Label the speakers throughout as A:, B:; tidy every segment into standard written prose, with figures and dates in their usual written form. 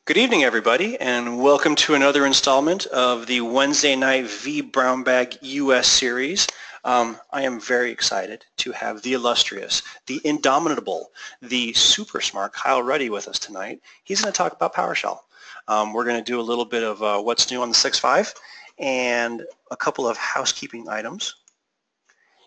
A: Good evening, everybody, and welcome to another installment of the Wednesday night vBrownBag US series. I am very excited to have the illustrious, the indomitable, the super smart Kyle Ruddy with us tonight. He's going to talk about PowerShell. We're going to do a little bit of what's new on the 6.5 and a couple of housekeeping items.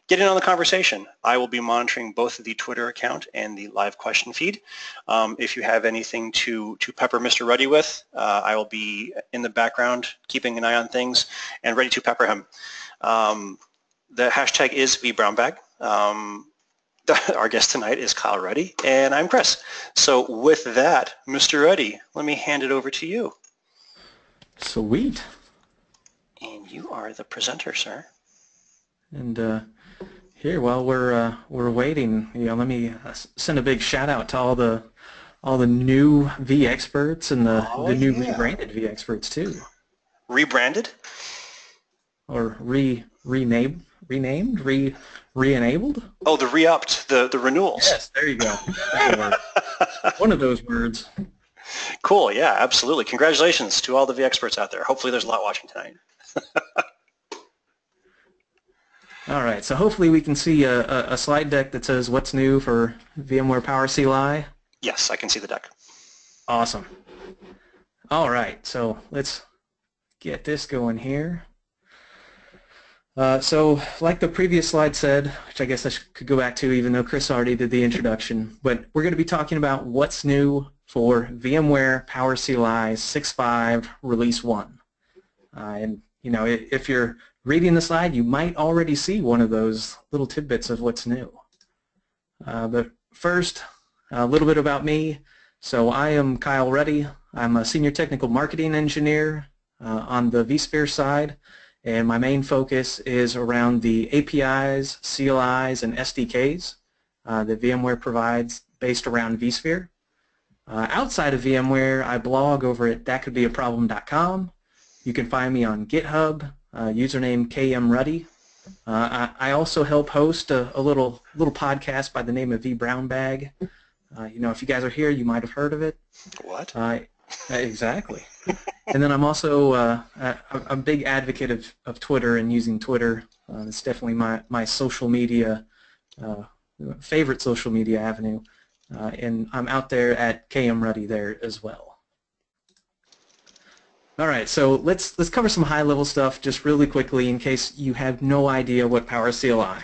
A: Get in on the conversation. I will be monitoring both the Twitter account and the live question feed. If you have anything to pepper Mr. Ruddy with, I will be in the background keeping an eye on things and ready to pepper him. The hashtag is vBrownBag. Our guest tonight is Kyle Ruddy, and I'm Chris. So with that, Mr. Ruddy, let me hand it over to you.
B: Sweet.
A: And you are the presenter, sir.
B: And here, while we're waiting, let me send a big shout out to all the new V experts and the new rebranded V experts too.
A: Rebranded?
B: Or re-enabled?
A: Oh, the re-upped, the renewals.
B: Yes, there you go. That's a word. One of those words.
A: Cool. Yeah, absolutely. Congratulations to all the V experts out there. Hopefully, there's a lot watching tonight.
B: All right, so hopefully we can see a slide deck that says what's new for VMware PowerCLI.
A: Yes, I can see the deck.
B: Awesome. All right, so let's get this going here. So like the previous slide said, which I guess I could go back to even though Chris already did the introduction, but we're going to be talking about what's new for VMware PowerCLI 6.5 Release 1. And if you're reading the slide, you might already see one of those little tidbits of what's new. But first, a little bit about me. So I am Kyle Ruddy. I'm a senior technical marketing engineer on the vSphere side, and my main focus is around the APIs, CLIs, and SDKs that VMware provides based around vSphere. Outside of VMware, I blog over at thatcouldbeaproblem.com. You can find me on GitHub, username KMRuddy. I also help host a little podcast by the name of vBrownBag. If you guys are here, you might have heard of it.
A: What?
B: Exactly. And then I'm also a big advocate of Twitter and using Twitter. It's definitely my social media, favorite social media avenue. And I'm out there at KMRuddy there as well. All right, so let's cover some high-level stuff just really quickly in case you have no idea what PowerCLI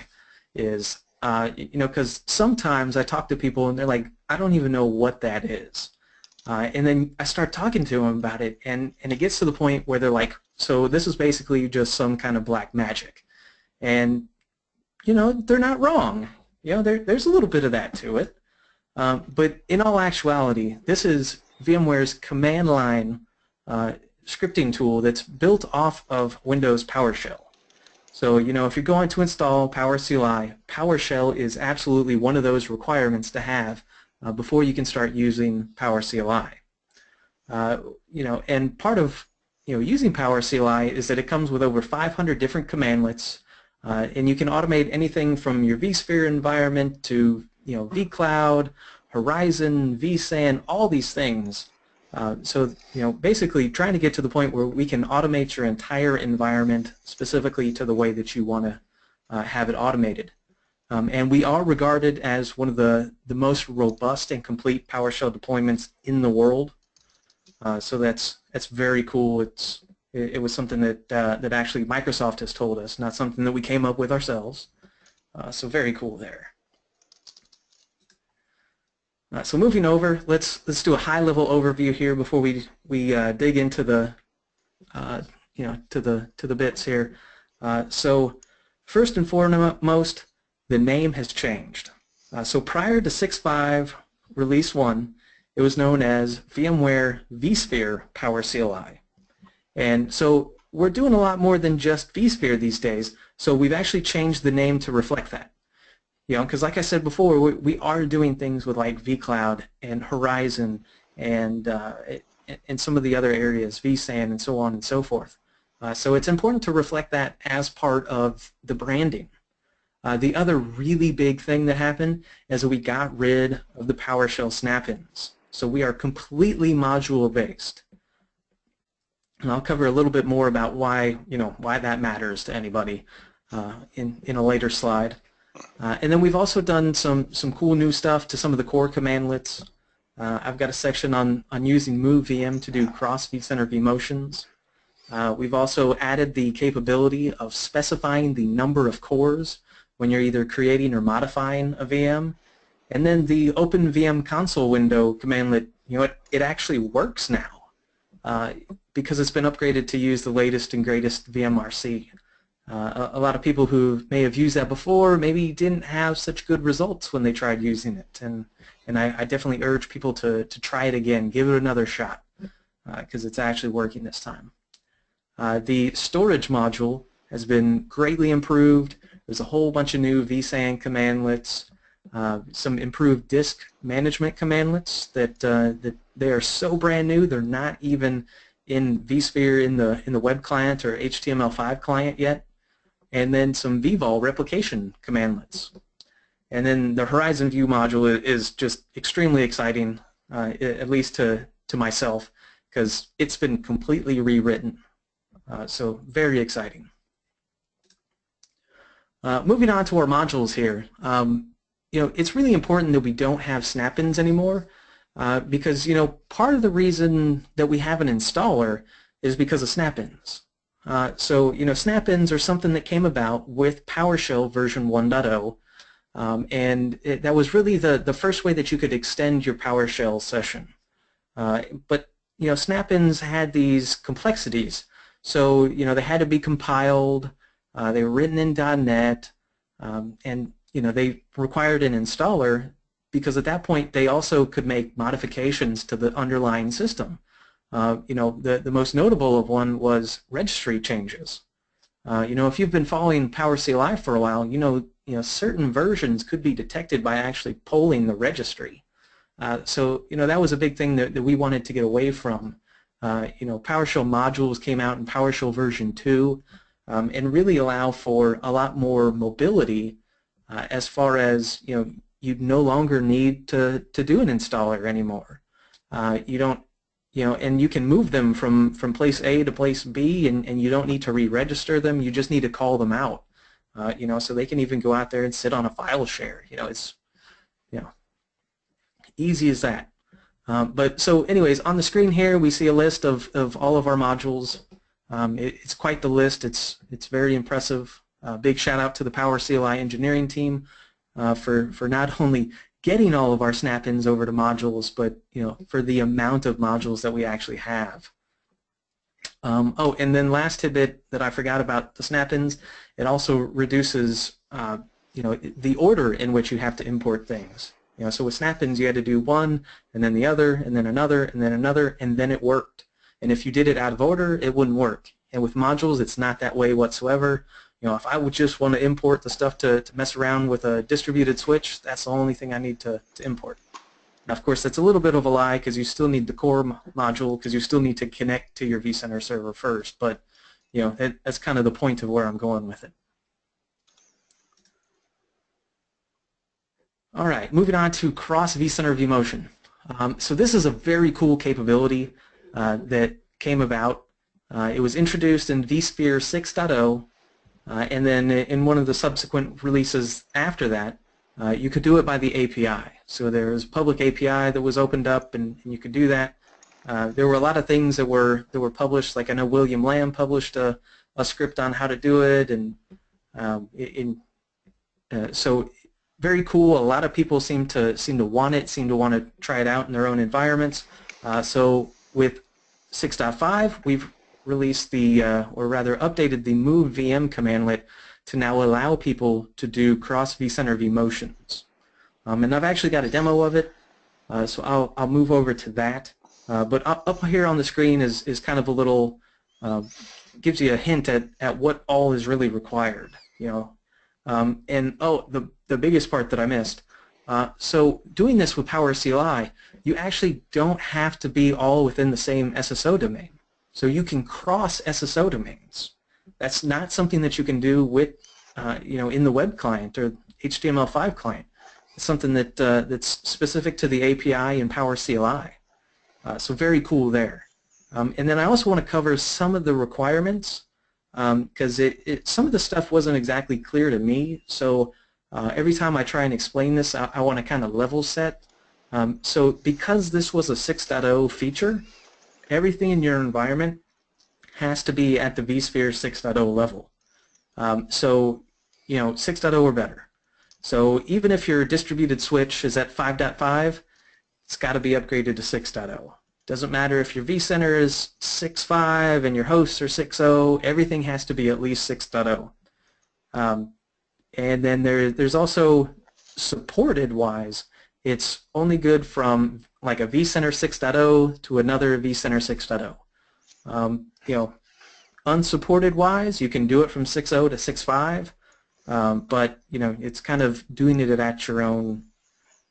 B: is. Because sometimes I talk to people and they're like, I don't even know what that is. And then I start talking to them about it, and it gets to the point where they're like, so this is basically just some kind of black magic. And, they're not wrong. There's a little bit of that to it. But in all actuality, this is VMware's command line scripting tool that's built off of Windows PowerShell. So, if you're going to install PowerCLI, PowerShell is absolutely one of those requirements to have before you can start using PowerCLI. And part of using PowerCLI is that it comes with over 500 different commandlets, and you can automate anything from your vSphere environment to vCloud, Horizon, vSAN, all these things. So basically trying to get to the point where we can automate your entire environment specifically to the way that you want to have it automated. And we are regarded as one of the most robust and complete PowerShell deployments in the world. So that's very cool. It was something that actually Microsoft has told us, not something that we came up with ourselves. So very cool there. So moving over, let's do a high-level overview here before we dig into the to the bits here. So first and foremost, the name has changed. So prior to 6.5 Release 1, it was known as VMware vSphere PowerCLI, and so we're doing a lot more than just vSphere these days. So we've actually changed the name to reflect that. Because like I said before, we are doing things with like vCloud and Horizon and some of the other areas, vSAN and so on and so forth. So it's important to reflect that as part of the branding. The other really big thing that happened is that we got rid of the PowerShell snap-ins. So we are completely module based. And I'll cover a little bit more about why, why that matters to anybody in a later slide. And then we've also done some cool new stuff to some of the core commandlets. I've got a section on using MoveVM to do cross vCenter vMotions. We've also added the capability of specifying the number of cores when you're either creating or modifying a VM. And then the Open VM console window commandlet, it actually works now because it's been upgraded to use the latest and greatest VMRC. A lot of people who may have used that before maybe didn't have such good results when they tried using it, and I definitely urge people to try it again, give it another shot, because it's actually working this time. The storage module has been greatly improved. There's a whole bunch of new vSAN commandlets, some improved disk management commandlets that they are so brand new they're not even in vSphere in the web client or HTML5 client yet. And then some VVOL Replication commandlets. And then the Horizon View module is just extremely exciting, at least to myself, because it's been completely rewritten. So very exciting. Moving on to our modules here. It's really important that we don't have snap-ins anymore because, part of the reason that we have an installer is because of snap-ins. Snap-ins are something that came about with PowerShell version 1.0, and that was really the first way that you could extend your PowerShell session. But snap-ins had these complexities. So they had to be compiled, they were written in .NET, and they required an installer because at that point they also could make modifications to the underlying system. The most notable of one was registry changes. If you've been following PowerCLI for a while, certain versions could be detected by actually polling the registry. That was a big thing that we wanted to get away from. PowerShell modules came out in PowerShell version 2 and really allow for a lot more mobility as far as, you no longer need to do an installer anymore. You don't and you can move them from place A to place B, and you don't need to re-register them. You just need to call them out, so they can even go out there and sit on a file share. It's, easy as that. So anyways, on the screen here we see a list of all of our modules. It's quite the list. It's very impressive. Big shout out to the PowerCLI engineering team for not only getting all of our snap-ins over to modules, but for the amount of modules that we actually have. And then last tidbit that I forgot about the snap-ins, it also reduces the order in which you have to import things. So with snap-ins you had to do one, and then the other, and then another, and then another, and then it worked. And if you did it out of order, it wouldn't work. And with modules, it's not that way whatsoever. If I would just want to import the stuff to mess around with a distributed switch, that's the only thing I need to import. Now, of course, that's a little bit of a lie because you still need the core module because you still need to connect to your vCenter server first. But, that's kind of the point of where I'm going with it. All right, moving on to cross vCenter vMotion. So this is a very cool capability that came about. It was introduced in vSphere 6.0. And then in one of the subsequent releases after that, you could do it by the API. So there's a public API that was opened up, and you could do that. There were a lot of things that were published. Like I know William Lamb published a script on how to do it, and so very cool. A lot of people seem to want it, seem to want to try it out in their own environments. So with 6.5, we've released or rather updated the MoveVM commandlet to now allow people to do cross vCenter vMotions. And I've actually got a demo of it, so I'll move over to that. But up here on the screen is kind of a little, gives you a hint at what all is really required, And the biggest part that I missed. So doing this with PowerCLI, you actually don't have to be all within the same SSO domain. So you can cross SSO domains. That's not something that you can do with, in the web client or HTML5 client. something that that's specific to the API in PowerCLI. So very cool there. And then I also want to cover some of the requirements because some of the stuff wasn't exactly clear to me. So every time I try and explain this, I want to kind of level set. So because this was a 6.0 feature, everything in your environment has to be at the vSphere 6.0 level. So, 6.0 or better. So even if your distributed switch is at 5.5, it's got to be upgraded to 6.0. Doesn't matter if your vCenter is 6.5 and your hosts are 6.0, everything has to be at least 6.0. And then there's also supported-wise, it's only good from like a vCenter 6.0 to another vCenter 6.0. Unsupported-wise, you can do it from 6.0 to 6.5, but it's kind of doing it at your own,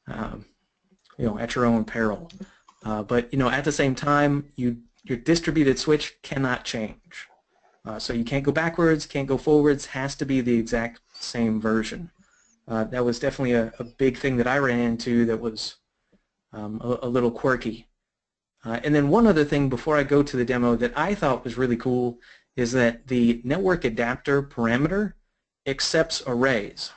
B: at your own peril. But at the same time, your distributed switch cannot change. So you can't go backwards, can't go forwards, has to be the exact same version. That was definitely a big thing that I ran into that was a little quirky. And then one other thing before I go to the demo that I thought was really cool is that the network adapter parameter accepts arrays.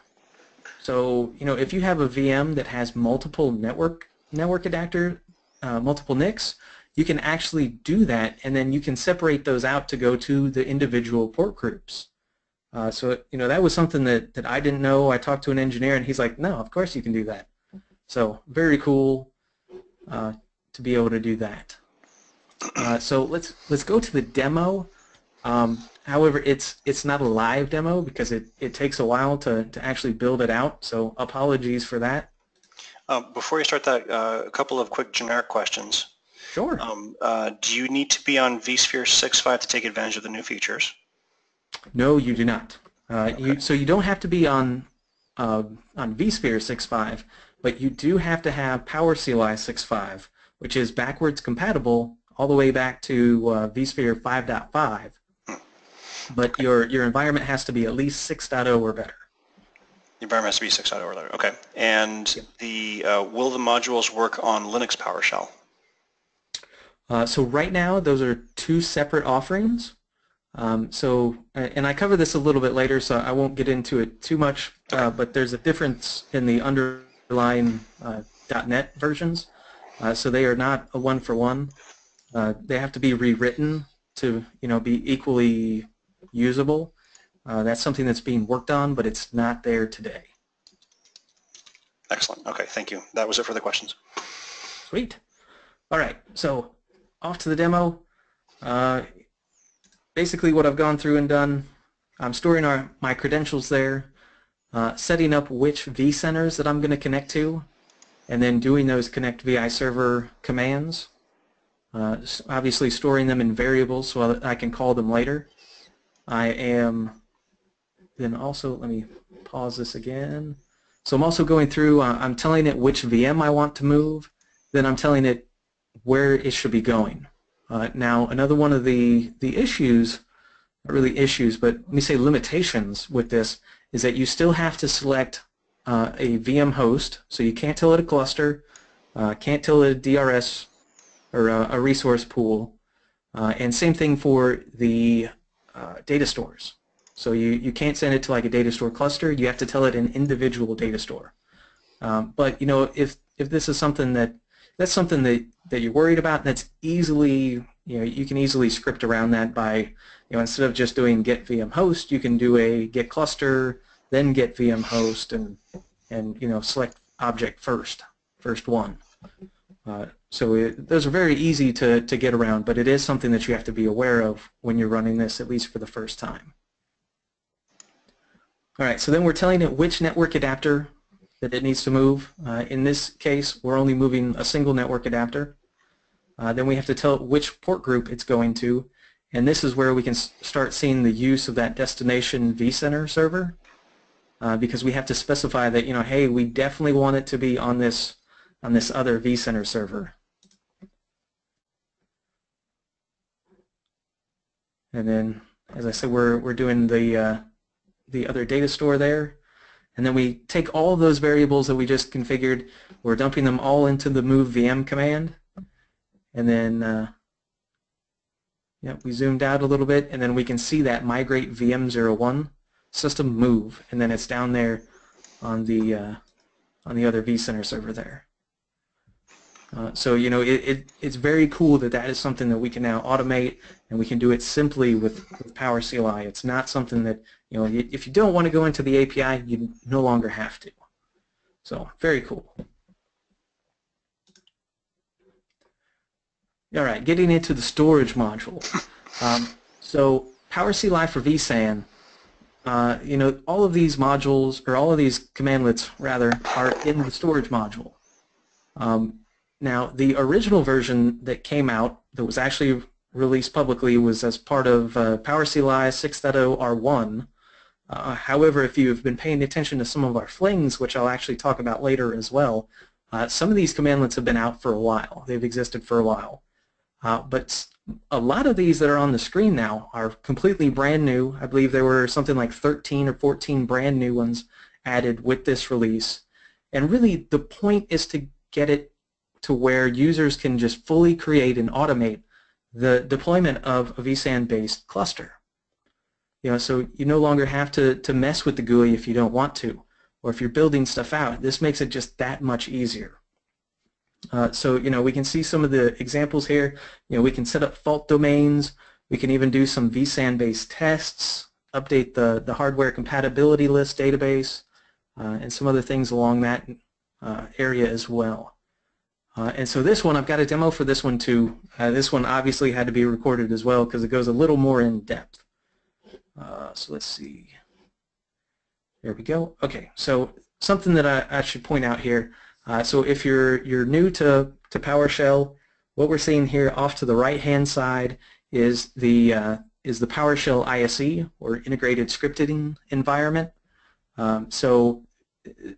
B: So if you have a VM that has multiple network adapter, multiple NICs, you can actually do that, and then you can separate those out to go to the individual port groups. So that was something that I didn't know. I talked to an engineer, and he's like, "No, of course you can do that." So very cool to be able to do that. So let's go to the demo. However, it's not a live demo because it takes a while to actually build it out. So apologies for that.
A: Before you start that, a couple of quick generic questions.
B: Sure.
A: Do you need to be on vSphere 6.5 to take advantage of the new features?
B: No, you do not. So you don't have to be on vSphere 6.5, but you do have to have PowerCLI 6.5, which is backwards compatible all the way back to vSphere 5.5. But your environment has to be at least 6.0 or better.
A: The environment has to be 6.0 or better. Okay. And yep. Will the modules work on Linux PowerShell?
B: So right now, those are two separate offerings. And I cover this a little bit later, so I won't get into it too much, okay. But there's a difference in the underlying .NET versions. So they are not a one-for-one. They have to be rewritten to be equally usable. That's something that's being worked on, but it's not there today.
A: Excellent. Okay, thank you. That was it for the questions.
B: Sweet. All right, so off to the demo. Basically what I've gone through and done, I'm storing my credentials there, setting up which vCenters that I'm going to connect to, and then doing those connect VI server commands. Obviously storing them in variables so that I can call them later. I am then also, let me pause this again. So I'm also going through, I'm telling it which VM I want to move, then I'm telling it where it should be going. Now another one of the issues, not really issues, but let me say limitations with this, is that you still have to select a VM host, so you can't tell it a cluster, can't tell it a DRS or a resource pool, and same thing for the data stores. So you can't send it to like a data store cluster, you have to tell it an individual data store. But if this is something that's something that you're worried about, that's easily, you can easily script around that by, instead of just doing get VM host, you can do a get cluster, then get VM host, and select object first one. So those are very easy to get around, but it is something that you have to be aware of when you're running this, at least for the first time. All right, so then we're telling it which network adapter that it needs to move. In this case, we're only moving a single network adapter. Then we have to tell it which port group it's going to, and this is where we can start seeing the use of that destination vCenter server, because we have to specify that, hey, we definitely want it to be on this other vCenter server. And then, as I said, we're doing the other data store there. and then we take all of those variables that we just configured, we're dumping them all into the move VM command, and then we zoomed out a little bit, and then we can see that migrate VM01 system move, and then it's down there on the other vCenter server there. So it's very cool that that is something that we can now automate, and we can do it simply with PowerCLI. It's not something that, if you don't want to go into the API, you no longer have to. So very cool. All right, getting into the storage module. So PowerCLI for vSAN, all of these modules, or all of these commandlets rather, are in the storage module. Now, the original version that came out, that was actually released publicly, was as part of PowerCLI 6.0 R1. However, if you've been paying attention to some of our flings, which I'll actually talk about later as well, some of these commandlets have been out for a while. They've existed for a while. But a lot of these that are on the screen now are completely brand new. I believe there were something like 13 or 14 brand new ones added with this release. And really, the point is to get it to where users can just fully create and automate the deployment of a vSAN-based cluster. So you no longer have to mess with the GUI if you don't want to, or if you're building stuff out. This makes it just that much easier. So we can see some of the examples here. We can set up fault domains. We can even do some vSAN-based tests, update the hardware compatibility list database, and some other things along that area as well. And so this one, I've got a demo for this one too. This one obviously had to be recorded as well because it goes a little more in depth. So let's see. There we go. Okay, so something that I should point out here. So if you're new to PowerShell, what we're seeing here off to the right-hand side is the PowerShell ISE, or Integrated Scripting Environment. So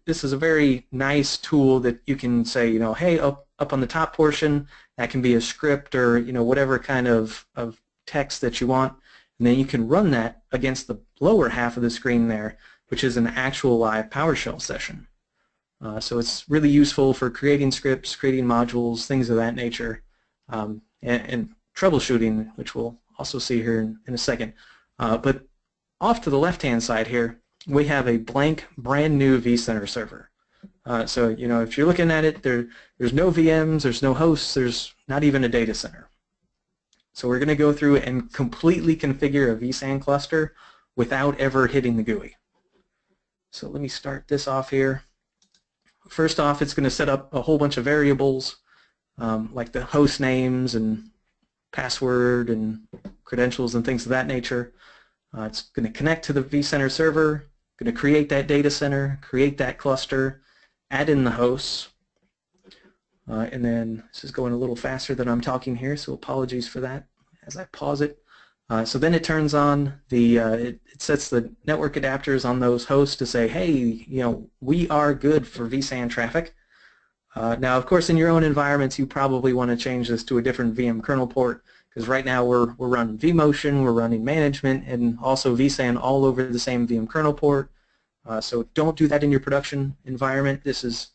B: this is a very nice tool that you can say, hey, up on the top portion, that can be a script or whatever kind of text that you want, and then you can run that against the lower half of the screen there, which is an actual live PowerShell session. So it's really useful for creating scripts, creating modules, things of that nature, and troubleshooting, which we'll also see here in a second. But off to the left-hand side here, we have a blank, brand new vCenter server. So if you're looking at it, there's no VMs, there's no hosts, there's not even a data center. So we're going to go through and completely configure a vSAN cluster without ever hitting the GUI. So let me start this off here. First off, it's going to set up a whole bunch of variables like the host names and password and credentials and things of that nature. It's going to connect to the vCenter server, going to create that data center, create that cluster, add in the hosts, and then this is going a little faster than I'm talking here, so apologies for that as I pause it. So then it turns on it sets the network adapters on those hosts to say, hey, we are good for vSAN traffic. Now, of course, in your own environments, you probably want to change this to a different VM kernel port, because right now we're running vMotion, we're running management, and also vSAN all over the same VM kernel port. So don't do that in your production environment. This is,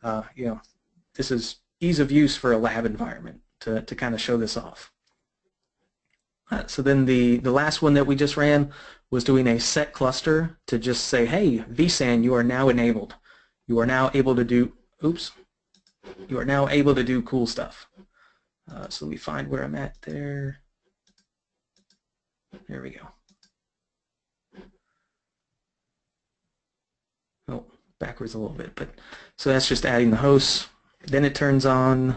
B: this is ease of use for a lab environment to kind of show this off. So then the last one that we just ran was doing a set cluster to just say, hey, vSAN, you are now enabled. You are now able to do, you are now able to do cool stuff. So let me find where I'm at there. There we go. Oh, backwards a little bit, but so that's just adding the hosts. Then it turns on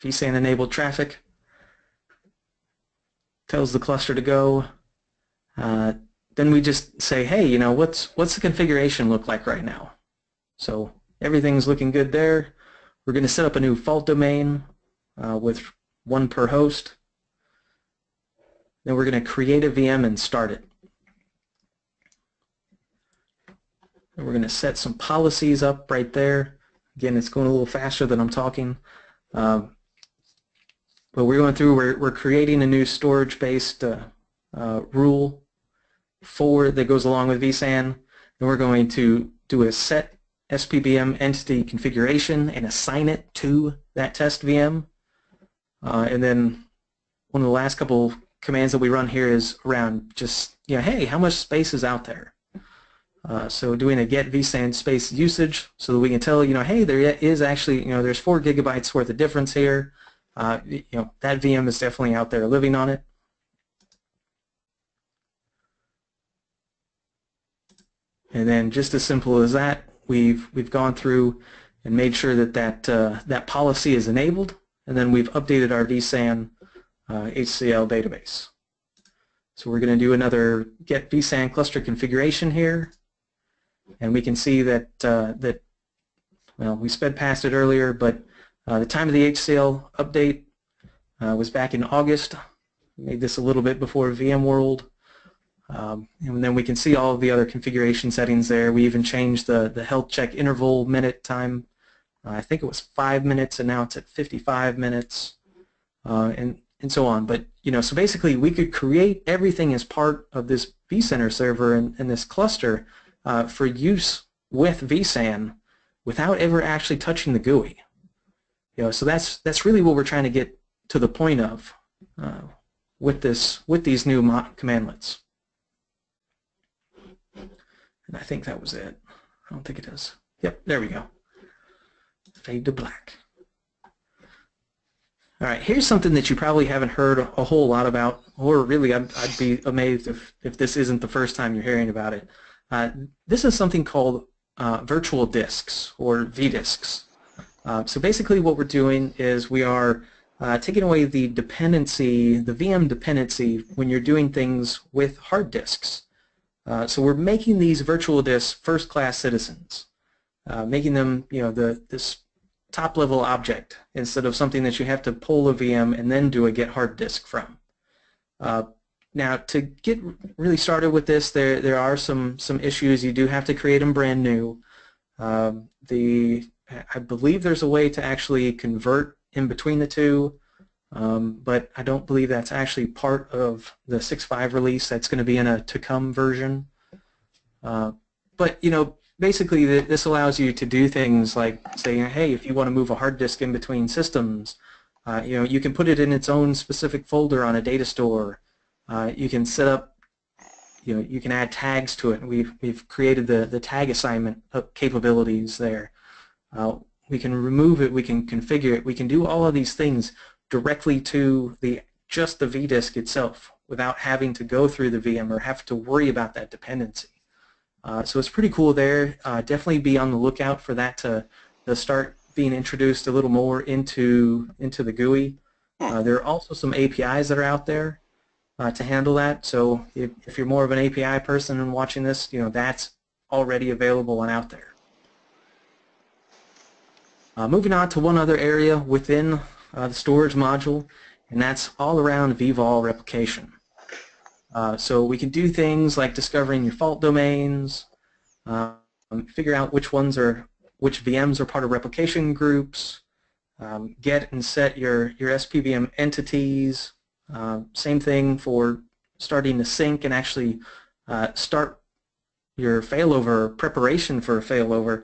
B: vSAN enabled traffic. Tells the cluster to go. Then we just say, hey, what's the configuration look like right now? So everything's looking good there. We're going to set up a new fault domain with one per host. Then we're going to create a VM and start it. And we're going to set some policies up right there. Again, it's going a little faster than I'm talking. But we're going through, we're creating a new storage-based rule that goes along with vSAN, and we're going to do a set SPVM entity configuration and assign it to that test VM. And then one of the last couple commands that we run here is around just, hey, how much space is out there? So doing a get vSAN space usage so that we can tell, hey, there is actually, there's 4 gigabytes worth of difference here. That VM is definitely out there living on it. And then just as simple as that, we've gone through and made sure that that policy is enabled, and then we've updated our vSAN HCL database. So we're going to do another get vSAN cluster configuration here, and we can see that well, we sped past it earlier, but the time of the HCL update was back in August. We made this a little bit before VMworld. And then we can see all of the other configuration settings there. We even changed the health check interval minute time. I think it was 5 minutes, and now it's at 55 minutes, and so on. But so basically, we could create everything as part of this vCenter server and this cluster for use with vSAN without ever actually touching the GUI. So that's really what we're trying to get to the point of with these new commandlets. And I think that was it. I don't think it is. Yep, there we go. Fade to black. All right, here's something that you probably haven't heard a whole lot about, or really I'd be amazed if this isn't the first time you're hearing about it. This is something called virtual disks, or vDisks. So basically what we're doing is we are taking away the dependency, the VM dependency, when you're doing things with hard disks. So we're making these virtual disks first-class citizens, making them, this top-level object instead of something that you have to pull a VM and then do a get hard disk from. Now, to get really started with this, there are some issues. You do have to create them brand new. I believe there's a way to actually convert in between the two. But I don't believe that's actually part of the 6.5 release. That's going to be in a to-come version. But basically this allows you to do things like saying, hey, if you want to move a hard disk in between systems, you can put it in its own specific folder on a data store. You can set up, you can add tags to it. We've created the tag assignment capabilities there. We can remove it. We can configure it. We can do all of these things directly to just the vDisk itself without having to go through the VM or have to worry about that dependency. So it's pretty cool there. Definitely be on the lookout for that to start being introduced a little more into the GUI. There are also some APIs that are out there to handle that. So if you're more of an API person and watching this, that's already available and out there. Moving on to one other area within the storage module, and that's all around vVOL replication. So we can do things like discovering your fault domains, figure out which VMs are part of replication groups, get and set your SPVM entities. Same thing for starting to sync and actually start your failover, preparation for a failover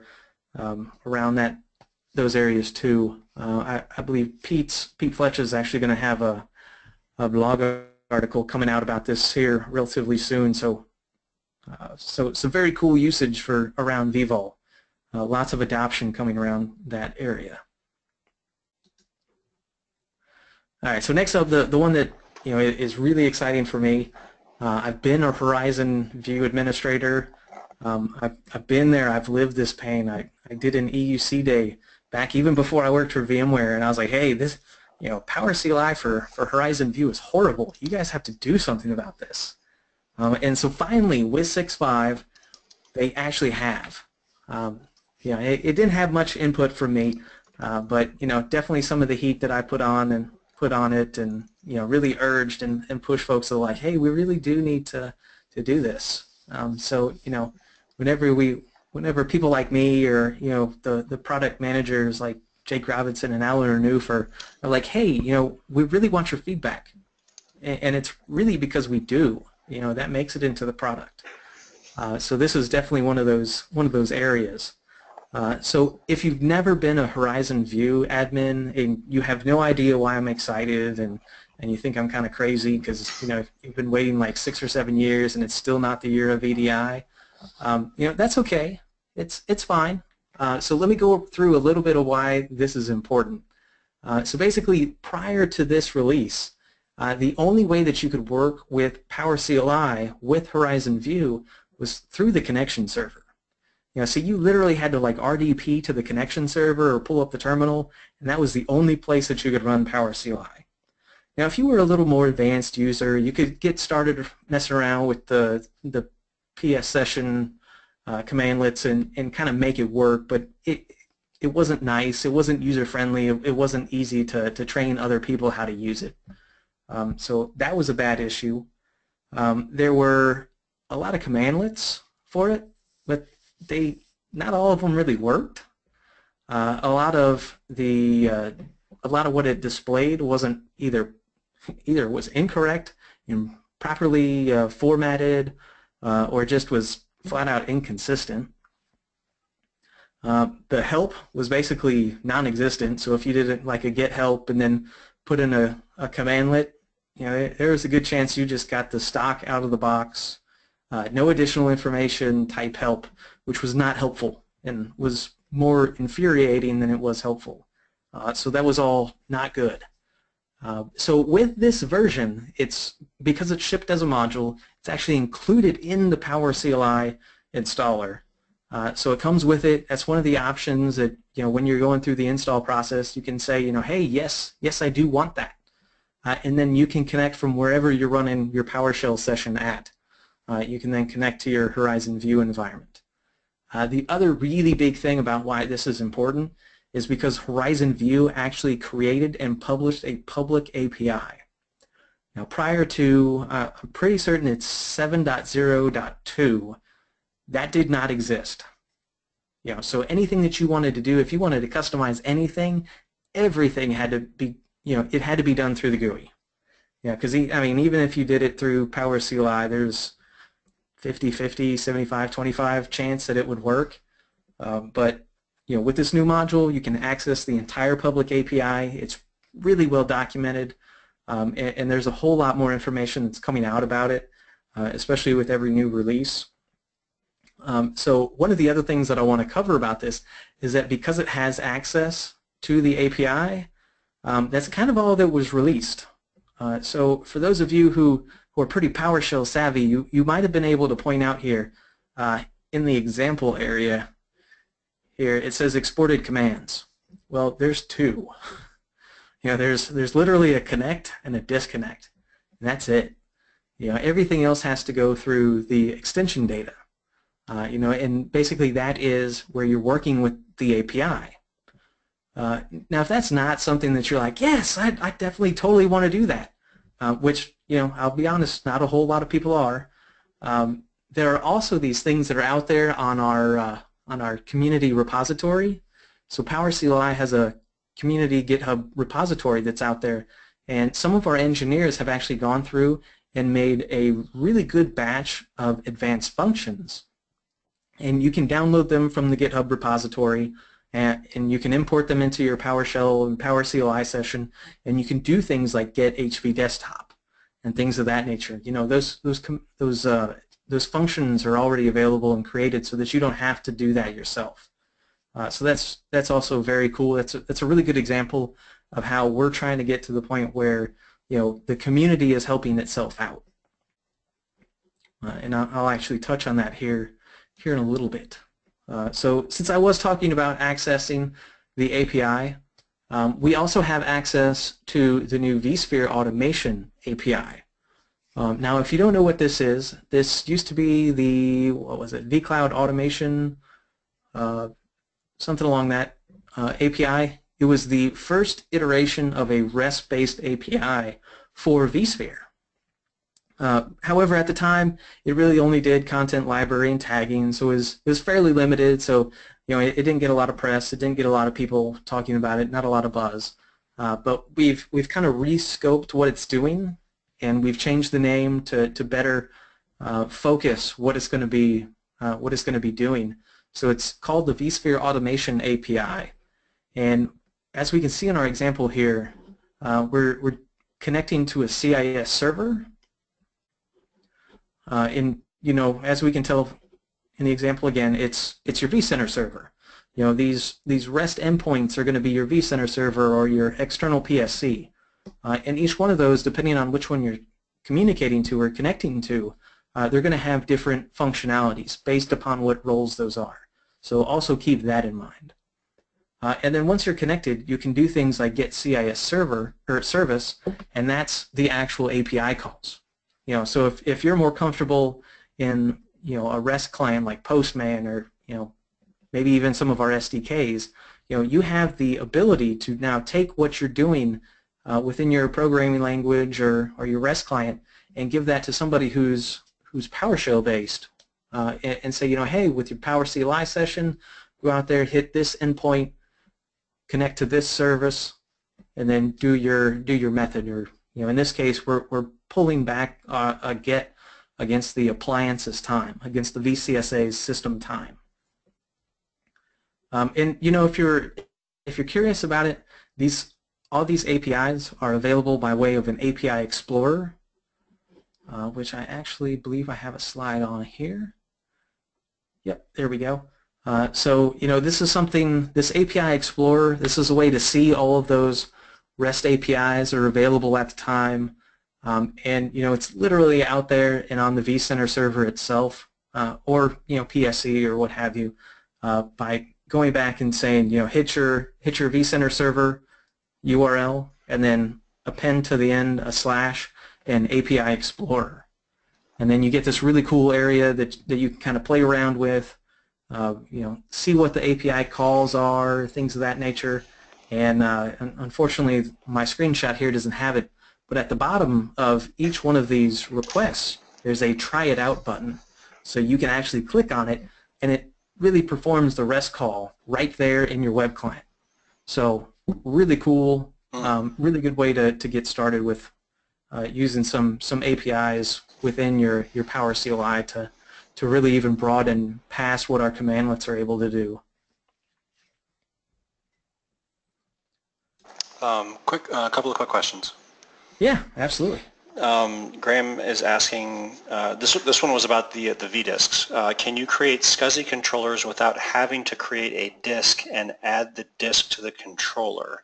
B: around those areas too. I believe Pete Fletch is actually going to have a blog article coming out about this here relatively soon. So some very cool usage around vVOL. Lots of adoption coming around that area. All right. So next up, the one that is really exciting for me. I've been a Horizon View administrator. I've been there. I've lived this pain. I did an EUC day back even before I worked for VMware, and I was like, hey, this, PowerCLI for Horizon View is horrible. You guys have to do something about this. And so finally, with 6.5, they actually have. It didn't have much input from me, but definitely some of the heat that I put on it, and really urged and pushed folks to like, hey, we really do need to do this. So whenever people like me or the product managers like Jake Robinson and Alan Renouf are like, hey, we really want your feedback, and it's really because we do. That makes it into the product. So this is definitely one of those areas. So if you've never been a Horizon View admin and you have no idea why I'm excited and you think I'm kind of crazy because you've been waiting like 6 or 7 years and it's still not the year of EDI, that's okay. It's fine. So let me go through a little bit of why this is important. So basically, prior to this release, the only way that you could work with PowerCLI with Horizon View was through the connection server. So you literally had to like RDP to the connection server or pull up the terminal, and that was the only place that you could run PowerCLI. Now, if you were a little more advanced user, you could get started messing around with the PS session commandlets and kind of make it work, but it wasn't nice, it wasn't user-friendly, it wasn't easy to train other people how to use it. So that was a bad issue. There were a lot of commandlets for it, but not all of them really worked. A lot of what it displayed wasn't either was incorrect and properly formatted, or just was flat out inconsistent. The help was basically non-existent, so if you did like a get help and then put in a commandlet, there was a good chance you just got the stock out of the box, no additional information type help, which was not helpful and was more infuriating than it was helpful. So that was all not good. So with this version, because it's shipped as a module, it's actually included in the PowerCLI installer. So it comes with it. That's one of the options that, when you're going through the install process, you can say, hey, yes, I do want that. And then you can connect from wherever you're running your PowerShell session at. You can then connect to your Horizon View environment. The other really big thing about why this is important is because Horizon View actually created and published a public API. Now, prior to, I'm pretty certain it's 7.0.2, that did not exist. So anything that you wanted to do, if you wanted to customize anything, everything had to be, it had to be done through the GUI. Because even if you did it through PowerCLI, there's 50-50, 75-25 chance that it would work. But with this new module, you can access the entire public API. It's really well documented, and there's a whole lot more information that's coming out about it, especially with every new release. So one of the other things that I want to cover about this is that because it has access to the API, that's kind of all that was released. So for those of you who are pretty PowerShell savvy, you might have been able to point out here in the example area here, it says exported commands. Well, there's two. There's literally a connect and a disconnect, and that's it. Everything else has to go through the extension data. And basically that is where you're working with the API. Now, if that's not something that you're like, yes, I definitely totally want to do that, which, I'll be honest, not a whole lot of people are. There are also these things that are out there on our community repository. So PowerCLI has a community GitHub repository that's out there, and some of our engineers have actually gone through and made a really good batch of advanced functions. And you can download them from the GitHub repository, and you can import them into your PowerShell and PowerCLI session, and you can do things like get HV desktop and things of that nature. Those functions are already available and created so that you don't have to do that yourself. So that's also very cool. That's a really good example of how we're trying to get to the point where the community is helping itself out. And I'll actually touch on that here in a little bit. So since I was talking about accessing the API, we also have access to the new vSphere automation API. Now, if you don't know what this used to be the, vCloud automation, something along that API. It was the first iteration of a REST-based API for vSphere. However, at the time, it really only did content library and tagging, so it was fairly limited. So, it didn't get a lot of press. It didn't get a lot of people talking about it. Not a lot of buzz. But we've kind of rescoped what it's doing, and we've changed the name to better focus what it's going to be doing. So it's called the vSphere Automation API, and as we can see in our example here, we're connecting to a CIS server. As we can tell in the example again, it's your vCenter server. These REST endpoints are going to be your vCenter server or your external PSC. And each one of those, depending on which one you're communicating to or connecting to, they're going to have different functionalities based upon what roles those are. So also keep that in mind. And then once you're connected, you can do things like get CIS server or service, and that's the actual API calls. So if you're more comfortable in a REST client like Postman or maybe even some of our SDKs, you have the ability to now take what you're doing within your programming language or your REST client and give that to somebody who's PowerShell based and say, hey, with your PowerCLI session, go out there, hit this endpoint, connect to this service, and then do your method. Or in this case, we're pulling back a get against the appliance's time, against the VCSA's system time. And if you're curious about it, all these APIs are available by way of an API Explorer, which I actually believe I have a slide on here. Yep, there we go. So this API Explorer, this is a way to see all of those REST APIs are available at the time. And it's literally out there and on the vCenter server itself, or PSC or what have you, by going back and saying hit your vCenter server URL and then append to the end a / and API Explorer, and then you get this really cool area that you can kind of play around with, see what the API calls are, things of that nature. And unfortunately, my screenshot here doesn't have it. But at the bottom of each one of these requests, there's a try it out button. So you can actually click on it, and it really performs the REST call right there in your web client. So really cool, really good way to get started with using some APIs within your PowerCLI to really even broaden past what our commandlets are able to do.
A: A couple of quick questions.
B: Yeah, absolutely.
A: Graham is asking, this one was about the vDisks. Can you create SCSI controllers without having to create a disk and add the disk to the controller?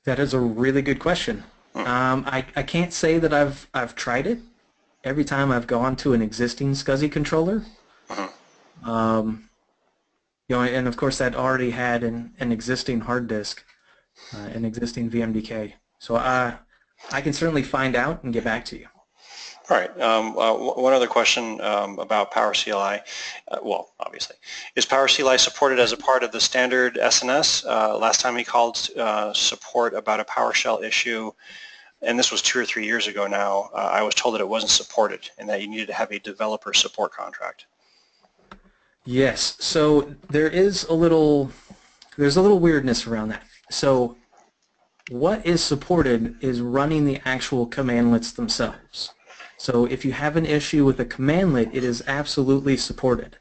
B: That is a really good question. I can't say that I've tried it. Every time I've gone to an existing SCSI controller, and of course that already had an existing hard disk, an existing VMDK. So I can certainly find out and get back to you.
A: All right. One other question about PowerCLI. Well, obviously, is PowerCLI supported as a part of the standard SNS? Last time we called support about a PowerShell issue, and this was 2 or 3 years ago now, I was told that it wasn't supported and that you needed to have a developer support contract.
B: Yes. So there's a little weirdness around that. So what is supported is running the actual commandlets themselves. So if you have an issue with a commandlet, it is absolutely supported.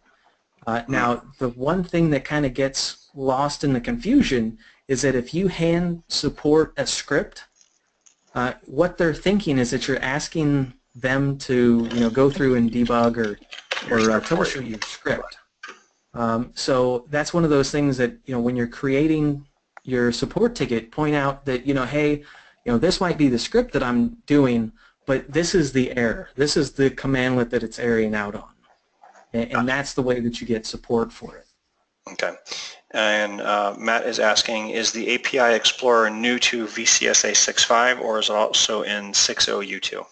B: Now, the one thing that kind of gets lost in the confusion is that if you hand support a script, what they're thinking is that you're asking them to go through and debug or troubleshoot your script. So that's one of those things that when you're creating your support ticket, point out that hey, this might be the script that I'm doing, but this is the error. This is the commandlet that it's erroring out on, and that's the way that you get support for it.
A: Okay. And Matt is asking, is the API Explorer new to VCSA 6.5 or is it also in 6.0 U2?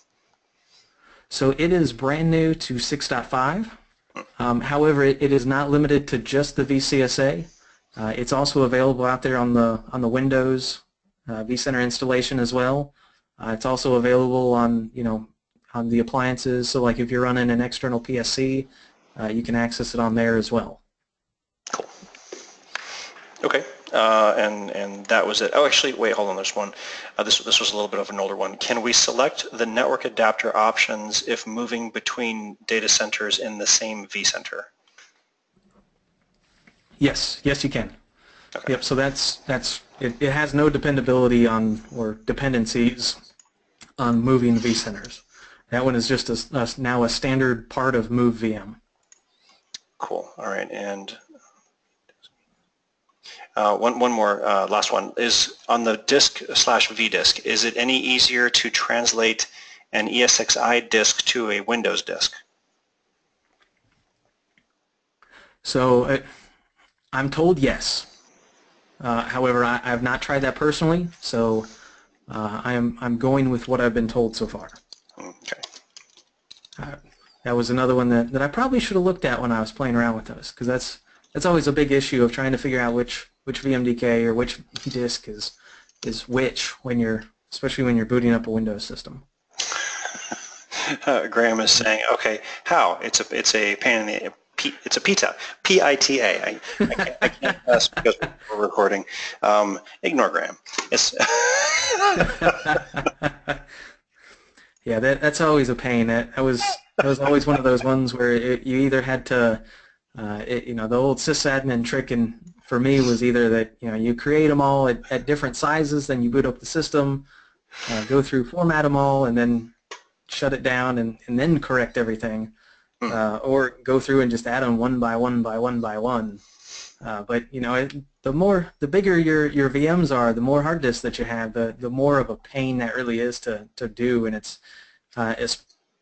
B: So it is brand new to 6.5. However, it is not limited to just the VCSA. It's also available out there on the Windows vCenter installation as well. It's also available on on the appliances. So like if you're running an external PSC, you can access it on there as well.
A: Cool. Okay. and that was it. Oh, actually, wait, hold on. There's one. This was a little bit of an older one. Can we select the network adapter options if moving between data centers in the same vCenter?
B: Yes, yes, you can.
A: Okay.
B: Yep. So it has no dependability on or dependencies on moving vCenters. That one is just now a standard part of Move VM.
A: Cool. All right, and one more, last one, is on the disk/vdisk, is it any easier to translate an ESXi disk to a Windows disk?
B: So I'm told yes. However, I have not tried that personally, so I'm going with what I've been told so far.
A: Okay.
B: That was another one that I probably should have looked at when I was playing around with those, because that's always a big issue of trying to figure out which VMDK or which disk is which especially when you're booting up a Windows system.
A: Graham is saying, okay, how? It's a pain in the it's a PITA, P-I-T-A. I can't ask because we're recording. Ignore Graham. It's
B: yeah, that's always a pain. That was always one of those ones where you either had to, the old sysadmin trick, and for me was either that you create them all at different sizes, then you boot up the system, go through, format them all, and then shut it down, and then correct everything, or go through and just add them one by one by one by one. But the bigger your VMs are, the more hard disks that you have, the more of a pain that really is to do, and it's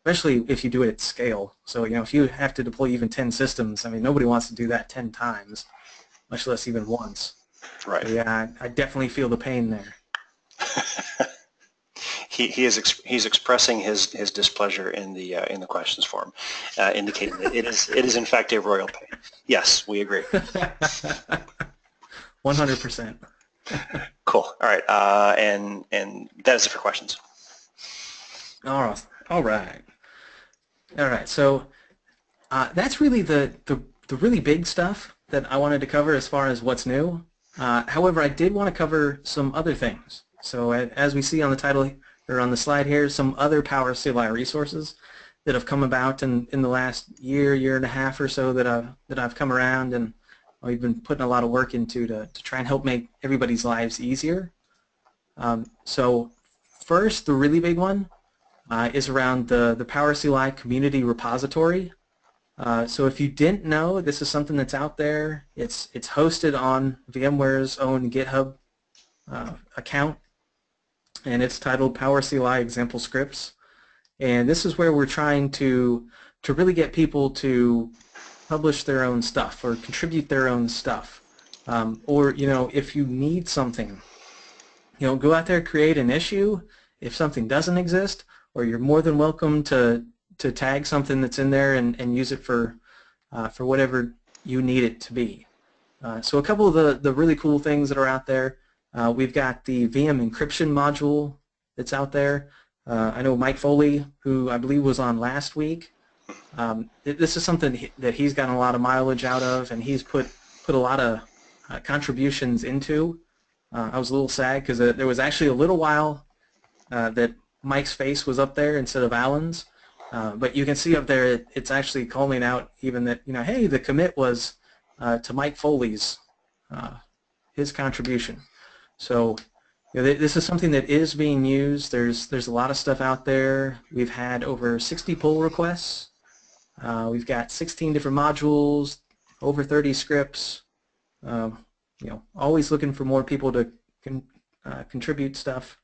B: especially if you do it at scale. So if you have to deploy even 10 systems, I mean nobody wants to do that 10 times, much less even once.
A: Right.
B: So, yeah, I definitely feel the pain there.
A: He's expressing his displeasure in the questions form, indicating that it is in fact a royal pain. Yes, we agree.
B: 100%.
A: Cool. All right, and that is it for questions.
B: All right. So that's really the really big stuff that I wanted to cover as far as what's new. However, I did want to cover some other things. So as we see on the title or on the slide here, some other PowerCLI resources that have come about in the last year and a half or so that I've come around, and we've been putting a lot of work into to try and help make everybody's lives easier. So first, the really big one is around the PowerCLI community repository. So if you didn't know, this is something that's out there. It's hosted on VMware's own GitHub account, and it's titled PowerCLI Example Scripts. And this is where we're trying to really get people to publish their own stuff or contribute their own stuff. Or if you need something, go out there, create an issue. If something doesn't exist, or you're more than welcome to tag something that's in there and use it for whatever you need it to be. So a couple of the really cool things that are out there, we've got the VM encryption module that's out there. I know Mike Foley, who I believe was on last week, this is something that he's gotten a lot of mileage out of, and he's put a lot of contributions into. I was a little sad because there was actually a little while that Mike's face was up there instead of Alan's, but you can see up there it's actually calling out even that hey, the commit was to Mike Foley's his contribution. So this is something that is being used. There's a lot of stuff out there. We've had over 60 pull requests. We've got 16 different modules, over 30 scripts. Always looking for more people to contribute stuff.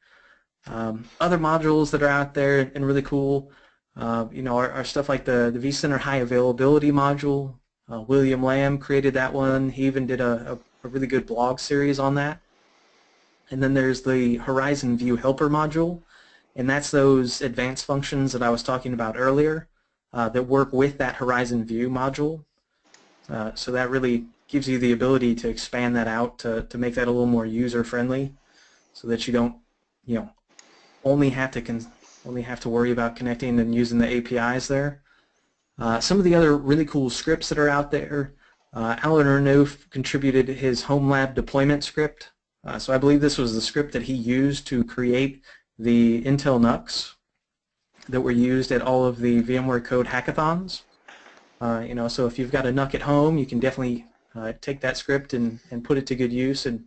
B: Other modules that are out there and really cool, are stuff like the vCenter High Availability module. William Lamb created that one. He even did a really good blog series on that. And then there's the Horizon View Helper module, and that's those advanced functions that I was talking about earlier that work with that Horizon View module. So that really gives you the ability to expand that out to make that a little more user-friendly, so that you don't, only have to worry about connecting and using the APIs there. Some of the other really cool scripts that are out there, Alan Renouf contributed his home lab deployment script. So I believe this was the script that he used to create the Intel NUCs that were used at all of the VMware Code hackathons. So if you've got a NUC at home, you can definitely take that script and put it to good use and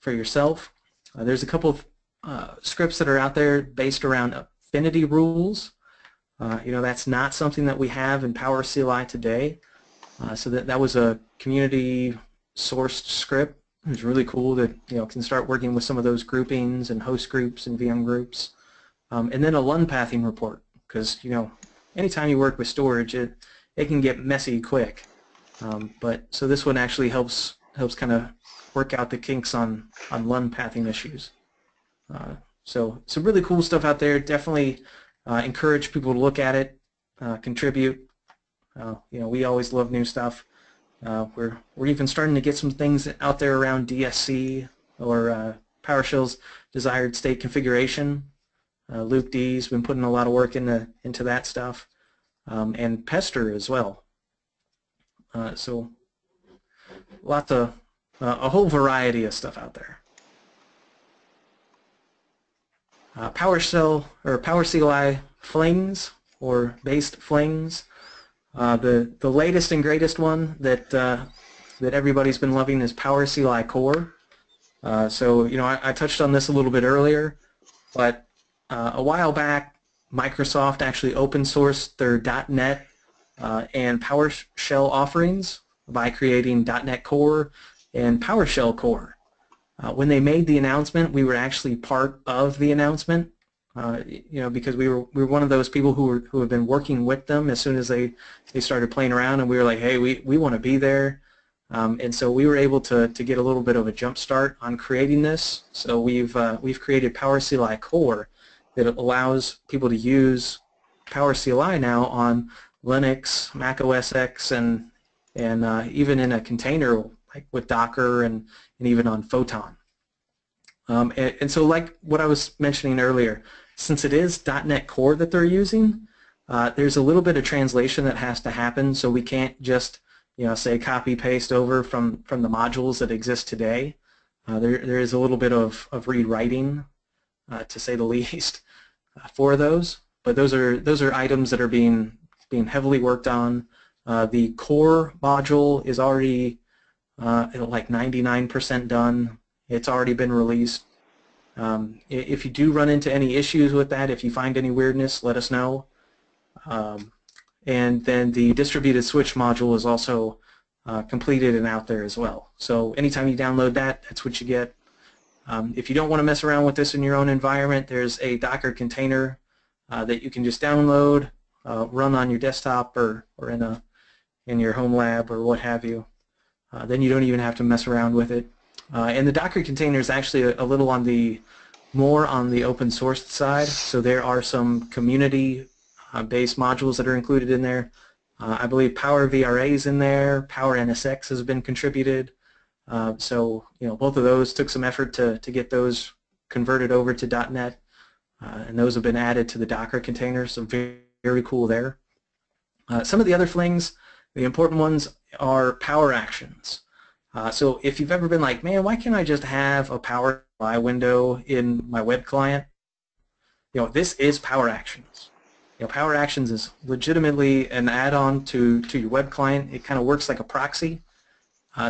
B: for yourself. There's a couple of scripts that are out there based around affinity rules. That's not something that we have in PowerCLI today. So that was a community sourced script. It was really cool that can start working with some of those groupings and host groups and VM groups. And then a LUN pathing report, because anytime you work with storage, it can get messy quick. So this one actually helps kind of work out the kinks on LUN pathing issues. So some really cool stuff out there. Definitely encourage people to look at it, contribute. We always love new stuff. We're even starting to get some things out there around DSC or PowerShell's desired state configuration. Luke D's been putting a lot of work into that stuff, and Poster as well. So lots of a whole variety of stuff out there. PowerShell or PowerCLI Flings or based Flings. The latest and greatest one that everybody's been loving is PowerCLI Core. I touched on this a little bit earlier, but a while back Microsoft actually open sourced their .NET and PowerShell offerings by creating .NET Core and PowerShell Core. When they made the announcement, we were actually part of the announcement. Because we were one of those people who have been working with them as soon as they started playing around, and we were like, hey, we want to be there, and so we were able to get a little bit of a jump start on creating this. So we've created PowerCLI Core that allows people to use PowerCLI now on Linux, Mac OS X, and even in a container like with Docker and even on Photon. And so like what I was mentioning earlier, since it is .NET Core that they're using, there's a little bit of translation that has to happen, so we can't just say copy paste over from the modules that exist today. There is a little bit of rewriting, to say the least, for those. But those are items that are being heavily worked on. The core module is already like 99% done. It's already been released. If you do run into any issues with that, if you find any weirdness, let us know. And then the distributed switch module is also completed and out there as well. So anytime you download that, that's what you get. If you don't want to mess around with this in your own environment, there's a Docker container that you can just download, run on your desktop or in your home lab or what have you. Then you don't even have to mess around with it. And the Docker container is actually a little more on the open source side, so there are some community-based modules that are included in there. I believe PowerVRA is in there, PowerNSX has been contributed, so both of those took some effort to get those converted over to .NET, and those have been added to the Docker container, so very, very cool there. Some of the other Flings, the important ones are Power Actions. So if you've ever been like, man, why can't I just have a PowerCLI window in my web client? This is Power Actions. Power Actions is legitimately an add-on to your web client. It kind of works like a proxy,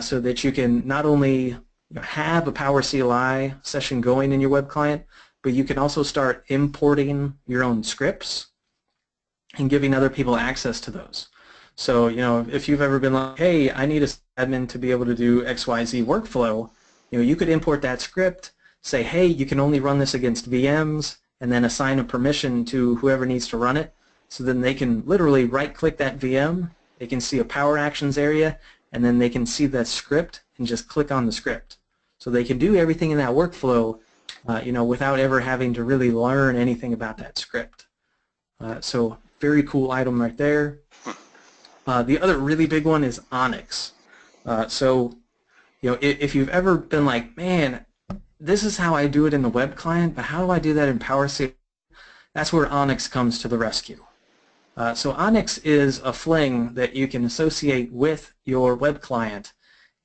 B: so that you can not only have a PowerCLI session going in your web client, but you can also start importing your own scripts and giving other people access to those. So, if you've ever been like, hey, I need a admin to be able to do XYZ workflow, you could import that script, say, hey, you can only run this against VMs, and then assign a permission to whoever needs to run it. So then they can literally right-click that VM, they can see a Power Actions area, and then they can see that script and just click on the script. So they can do everything in that workflow, without ever having to really learn anything about that script. So very cool item right there. The other really big one is Onyx. If you've ever been like, man, this is how I do it in the web client, but how do I do that in PowerCLI? That's where Onyx comes to the rescue. So Onyx is a Fling that you can associate with your web client,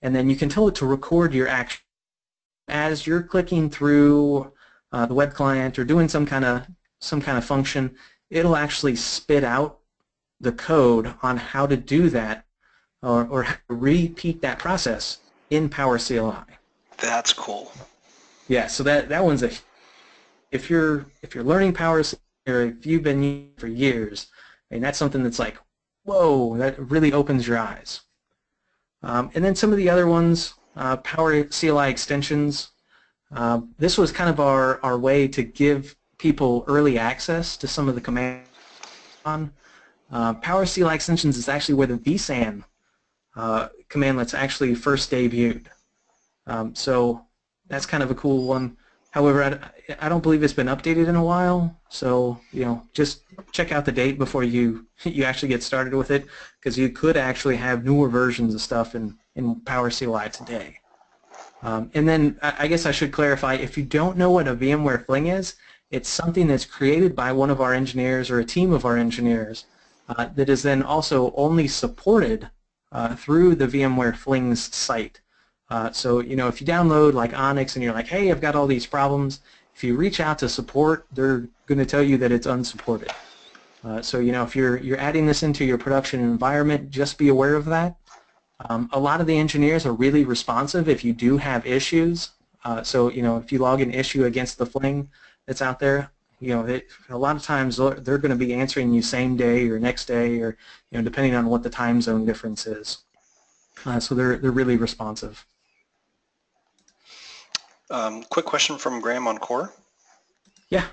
B: and then you can tell it to record your action. As you're clicking through the web client or doing some kind of function, it'll actually spit out the code on how to do that or how to repeat that process in PowerCLI.
A: That's cool.
B: Yeah, so that one's if you're learning PowerCLI or if you've been using it for years, and that's something that's like, whoa, that really opens your eyes. And then some of the other ones, PowerCLI extensions. This was kind of our way to give people early access to some of the commands. PowerCLI extensions is actually where the vSAN commandlet's actually first debuted. So that's kind of a cool one. However, I don't believe it's been updated in a while, so just check out the date before you actually get started with it, because you could actually have newer versions of stuff in PowerCLI today. And then I guess I should clarify, if you don't know what a VMware Fling is, it's something that's created by one of our engineers or a team of our engineers that is then also only supported through the VMware Flings site. So if you download like Onyx and you're like, hey, I've got all these problems, if you reach out to support, they're going to tell you that it's unsupported. So if you're adding this into your production environment, just be aware of that. A lot of the engineers are really responsive if you do have issues. So if you log an issue against the Fling that's out there, a lot of times they're going to be answering you same day or next day, or depending on what the time zone difference is. So they're really responsive.
A: Quick question from Graham on Core.
B: Yeah.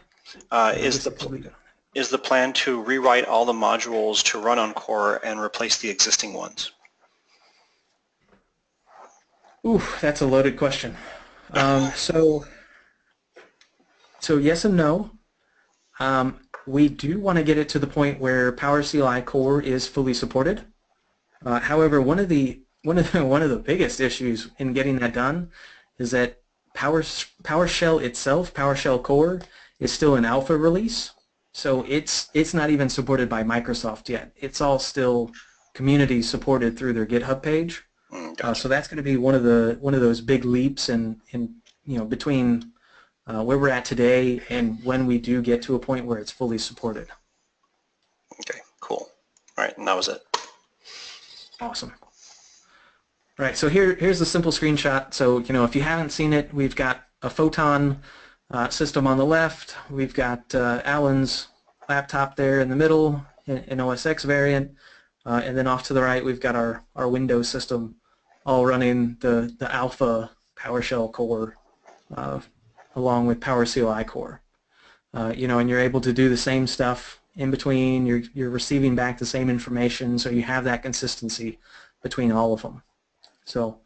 A: Is the plan to rewrite all the modules to run on Core and replace the existing ones?
B: Ooh, that's a loaded question. So yes and no. We do want to get it to the point where PowerCLI Core is fully supported. However, one of the biggest issues in getting that done is that PowerShell itself, PowerShell Core, is still an alpha release. So it's not even supported by Microsoft yet. It's all still community supported through their GitHub page.
A: Gotcha.
B: So that's going to be one of those big leaps in between where we're at today and when we do get to a point where it's fully supported.
A: Okay, cool. All right, and that was it.
B: Awesome. All right, so here's a simple screenshot. So if you haven't seen it, we've got a Photon system on the left. We've got Alan's laptop there in the middle, an OS X variant, and then off to the right we've got our Windows system, all running the alpha PowerShell Core along with PowerCLI Core. And you're able to do the same stuff in between. You're receiving back the same information, so you have that consistency between all of them. So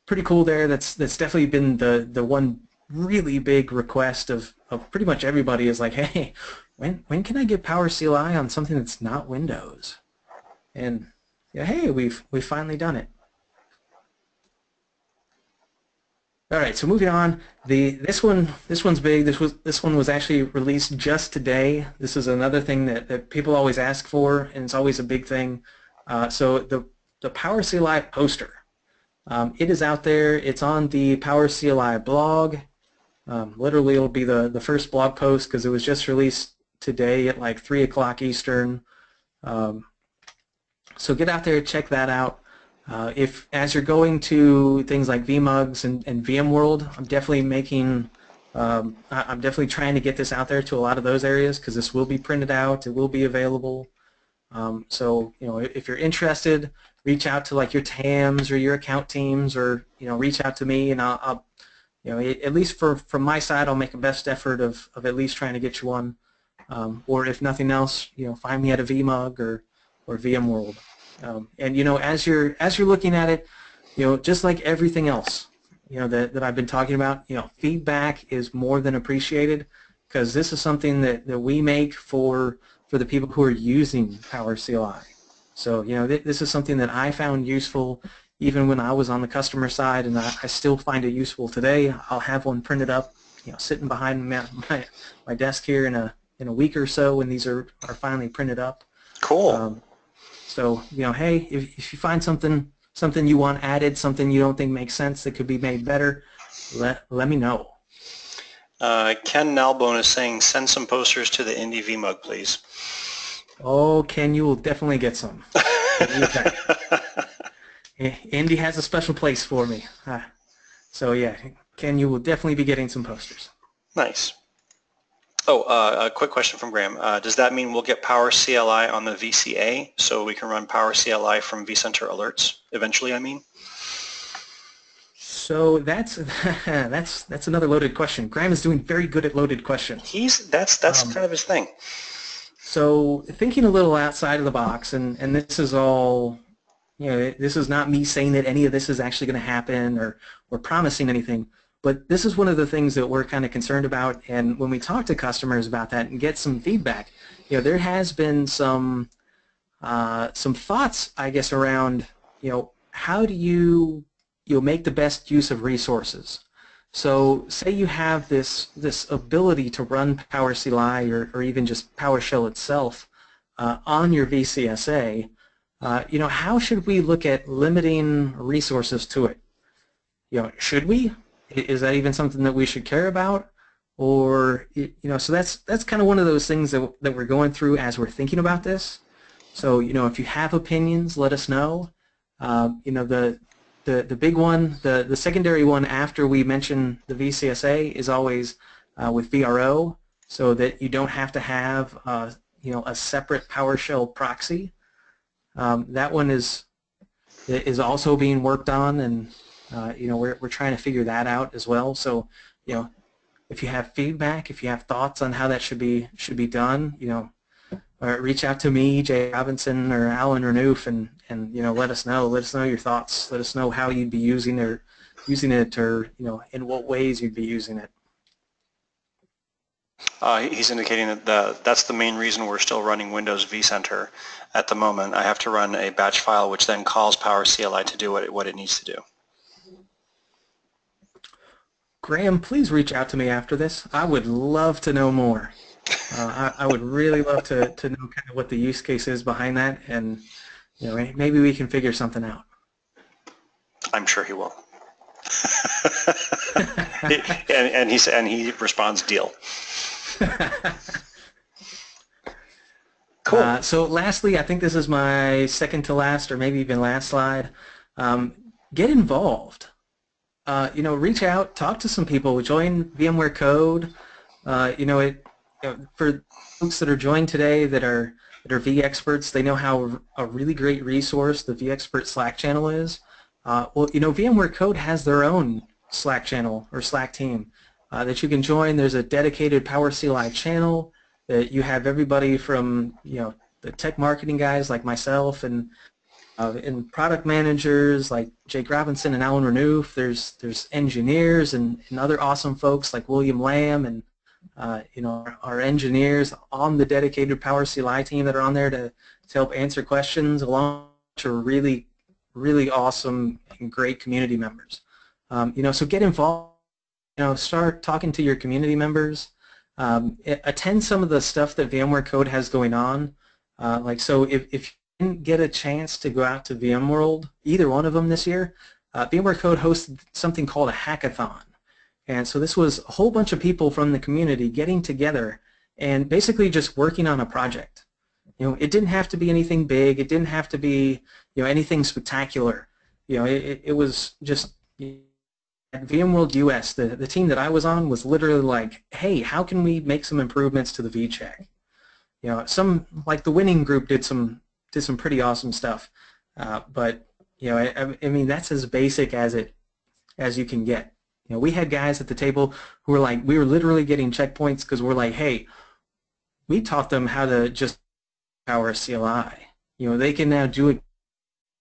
B: pretty cool there. That's definitely been the one really big request of pretty much everybody is like, hey, when can I get PowerCLI on something that's not Windows? And yeah, hey, we've finally done it. All right, so moving on, this one's big. This one was actually released just today. This is another thing that people always ask for, and it's always a big thing. So the PowerCLI Poster, it is out there. It's on the PowerCLI blog. Literally, it'll be the first blog post because it was just released today at like 3 o'clock Eastern. So get out there, check that out. If as you're going to things like vMugs and VMworld, I'm definitely trying to get this out there to a lot of those areas because this will be printed out, it will be available. So if you're interested, reach out to like your TAMs or your account teams, or reach out to me, and I'll at least from my side, I'll make a best effort of at least trying to get you one. Or if nothing else, find me at a vMug or VMworld. And as you're looking at it, just like everything else, that I've been talking about, feedback is more than appreciated, because this is something that we make for the people who are using PowerCLI. So this is something that I found useful even when I was on the customer side, and I still find it useful today. I'll have one printed up, sitting behind my desk here in a week or so when these are finally printed up.
A: Cool.
B: So, hey, if you find something you want added, something you don't think makes sense that could be made better, let me know.
A: Ken Nalbone is saying, send some posters to the Indie VMUG, please.
B: Oh, Ken, you will definitely get some. Indy has a special place for me. So yeah, Ken, you will definitely be getting some posters.
A: Nice. Oh, a quick question from Graham. Does that mean we'll get PowerCLI on the VCA so we can run PowerCLI from vCenter alerts eventually, I mean?
B: So that's another loaded question. Graham is doing very good at loaded questions.
A: That's kind of his thing.
B: So thinking a little outside of the box, and this is all, this is not me saying that any of this is actually going to happen or promising anything, but this is one of the things that we're kind of concerned about. And when we talk to customers about that and get some feedback, there has been some thoughts, I guess, around, how do you make the best use of resources. So say you have this ability to run PowerCLI or even just PowerShell itself on your VCSA. How should we look at limiting resources to it? Should we? Is that even something that we should care about? Or so that's kind of one of those things that we're going through as we're thinking about this. So if you have opinions, let us know. The big one, the secondary one after we mention the VCSA is always with VRO, so that you don't have to have a separate PowerShell proxy. That one is also being worked on, and we're trying to figure that out as well. So if you have feedback, if you have thoughts on how that should be done, or reach out to me, Jay Robinson, or Alan or Noof, and let us know. Let us know your thoughts. Let us know how you'd be using it, or in what ways you'd be using it.
A: He's indicating that that's the main reason we're still running Windows vCenter at the moment. I have to run a batch file, which then calls PowerCLI to do what it needs to do.
B: Graham, please reach out to me after this. I would love to know more. I would really love to know kind of what the use case is behind that, and maybe we can figure something out.
A: I'm sure he will. and he responds, deal. Cool.
B: So lastly, I think this is my second to last, or maybe even last slide. Get involved. Reach out, talk to some people, join VMware Code. For folks that are joined today that are vExperts, they know how a really great resource the vExpert Slack channel is. VMware Code has their own Slack channel or Slack team that you can join. There's a dedicated PowerCLI channel that you have everybody from the tech marketing guys like myself and product managers like Jake Robinson and Alan Renouf. There's engineers and other awesome folks like William Lamb and our engineers on the dedicated PowerCLI team that are on there to help answer questions, along with really, really awesome and great community members. So get involved. Start talking to your community members. Attend some of the stuff that VMware Code has going on. So if you didn't get a chance to go out to VMworld, either one of them this year, VMware Code hosted something called a hackathon. And so this was a whole bunch of people from the community getting together and basically just working on a project. It didn't have to be anything big. It didn't have to be anything spectacular. It was just at VMworld US, the team that I was on was literally like, hey, how can we make some improvements to the vCheck? Some like the winning group did some pretty awesome stuff, but I mean that's as basic as you can get. We had guys at the table who were like, we were literally getting checkpoints because we're like, hey, we taught them how to just PowerCLI. They can now do it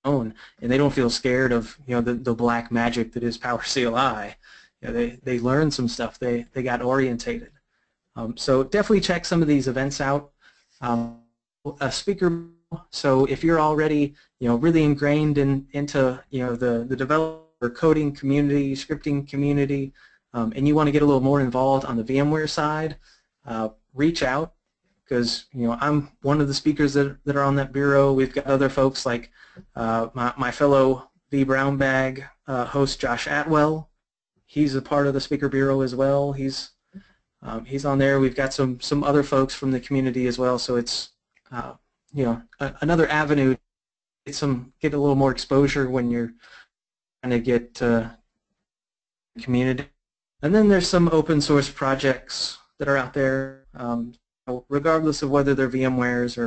B: own, and they don't feel scared of the black magic that is PowerCLI. They learned some stuff. They got orientated. So definitely check some of these events out. A speaker. So if you're already really ingrained into the developer coding community, scripting community, and you want to get a little more involved on the VMware side, reach out, because I'm one of the speakers that are on that bureau. We've got other folks like my fellow vBrownBag host Josh Atwell. He's a part of the speaker bureau as well. He's on there. We've got some other folks from the community as well. So it's another avenue to get a little more exposure when you're trying to get community. And then there's some open source projects that are out there, regardless of whether they're VMware's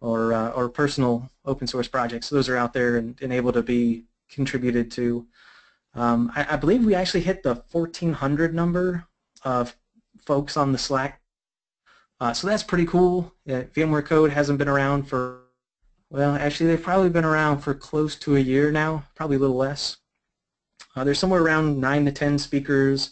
B: or personal open source projects. Those are out there and able to be contributed to. I believe we actually hit the 1,400 number of folks on the Slack. So that's pretty cool. VMware Code hasn't been around for, well, actually they've probably been around for close to a year now, probably a little less. There's somewhere around 9 to 10 speakers.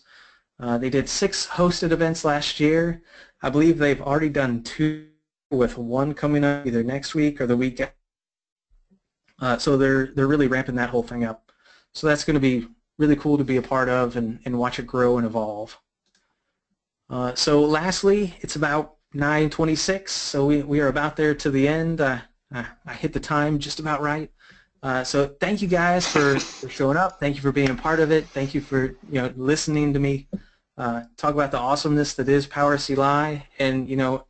B: They did 6 hosted events last year. I believe they've already done 2, with 1 coming up either next week or the week after. So they're really ramping that whole thing up. So that's going to be really cool to be a part of and watch it grow and evolve. So lastly, it's about 9:26, so we are about there to the end. I hit the time just about right. So thank you guys for showing up. Thank you for being a part of it. Thank you for listening to me talk about the awesomeness that is PowerCLI. And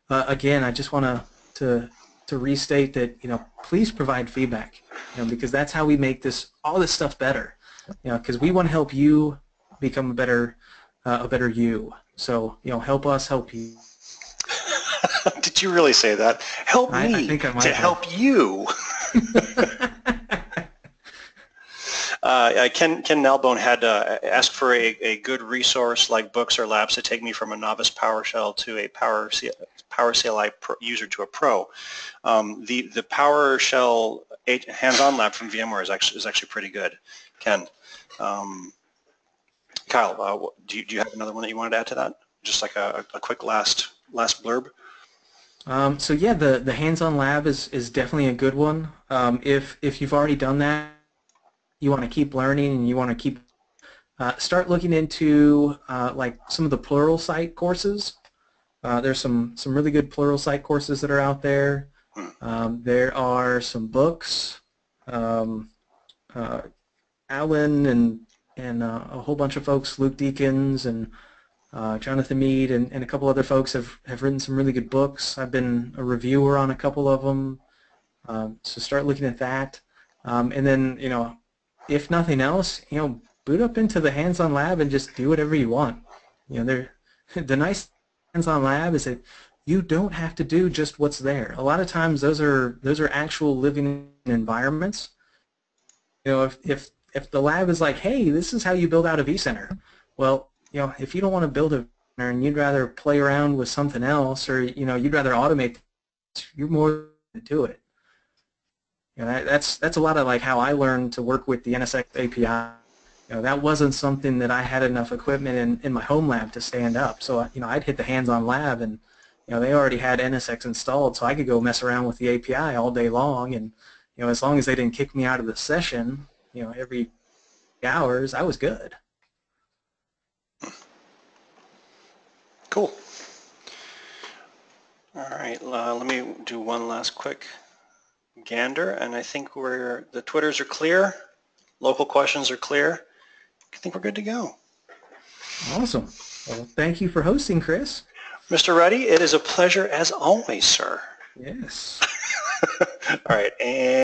B: again, I just want to restate that please provide feedback, because that's how we make all this stuff better. Because we want to help you become a better you. So help us help you.
A: Did you really say that? Help me
B: I think I might
A: to help you. Ken Nalbone had asked for a good resource like books or labs to take me from a novice PowerShell to a PowerCLI user to a pro. The PowerShell hands-on lab from VMware is actually pretty good. Ken, Kyle, do you have another one that you wanted to add to that? Just like a quick last blurb.
B: So yeah, the hands-on lab is definitely a good one. If you've already done that, you want to keep learning and you want to keep start looking into like some of the Pluralsight courses. There's some really good Pluralsight courses that are out there. There are some books. Alan and a whole bunch of folks, Luke Deakins and Jonathan Mead and a couple other folks have written some really good books. I've been a reviewer on a couple of them. So start looking at that. And then, if nothing else, boot up into the hands-on lab and just do whatever you want. The nice hands-on lab is that you don't have to do just what's there. A lot of times those are actual living environments. If the lab is like, hey, this is how you build out a vCenter. Well, if you don't want to build a vCenter and you'd rather play around with something else, or you'd rather automate, you're more to do it. That's a lot of like how I learned to work with the NSX API. That wasn't something that I had enough equipment in my home lab to stand up. So I'd hit the hands-on lab, and they already had NSX installed, so I could go mess around with the API all day long. And as long as they didn't kick me out of the session, every hours, I was good.
A: Cool. All right, let me do one last quick gander, and I think the Twitters are clear, local questions are clear. I think we're good to go.
B: Awesome. Well, thank you for hosting, Chris.
A: Mr. Ruddy, it is a pleasure as always, sir.
B: Yes.
A: All right, and